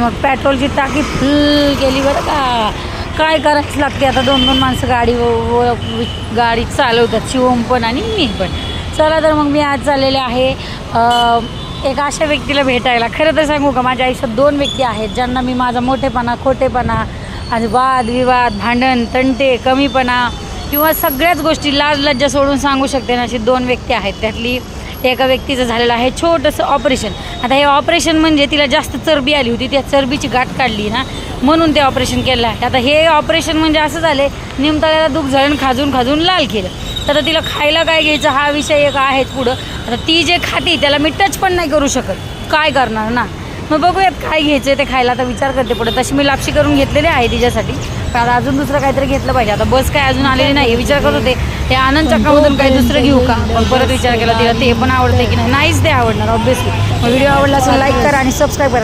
मग पेट्रोलची टाकी फुल केली बरं का. काय करायचं लागते आता, 2-2 माणसं गाडी चालवतात, शिवम पण आणि मी पण. चला तर मग मी आज चाललेले आहे एक अशा व्यक्तीला भेटायला. खरं तर सांगू का, माझ्या आयुष्यात 2 व्यक्ती आहेत ज्यांना मी माझा मोठेपणा, खोटेपणा आणि वादविवाद, भांडण, तंटे, कमीपणा किंवा सगळ्याच गोष्टी लाज लज्जा सोडून सांगू शकते ना, अशी 2 व्यक्ती आहेत. त्यातली एका व्यक्तीचं झालेलं आहे छोटंसं ऑपरेशन. आता हे ऑपरेशन म्हणजे तिला जास्त चरबी आली होती, त्या चरबीची गाठ काढली ना, म्हणून ते ऑपरेशन केलं आहे. आता हे ऑपरेशन म्हणजे असं झालं, निमताळ्याला दूध झाडून खाजून लाल केलं. तर तिला खायला काय घ्यायचं हा विषय एक आहेच पुढं. आता ती जे खाती त्याला मी टच पण नाही करू शकत, काय करणार ना. मग बघूयात काय घ्यायचं ते खायला, आता विचार करते पुढे. तशी मी लापशी करून घेतलेली आहे तिच्यासाठी, पण आता अजून दुसरं काहीतरी घेतलं पाहिजे. आता बस काय अजून आलेली नाही, विचार करत होते ते आनंद चक्कामधून काही दुसरं घेऊ का, पण परत विचार केला तिला ते पण आवडते की नाहीच ते आवडणार ऑब्व्हियसली. मग व्हिडिओ आवडला असेल लाईक करा आणि सबस्क्राईब करा.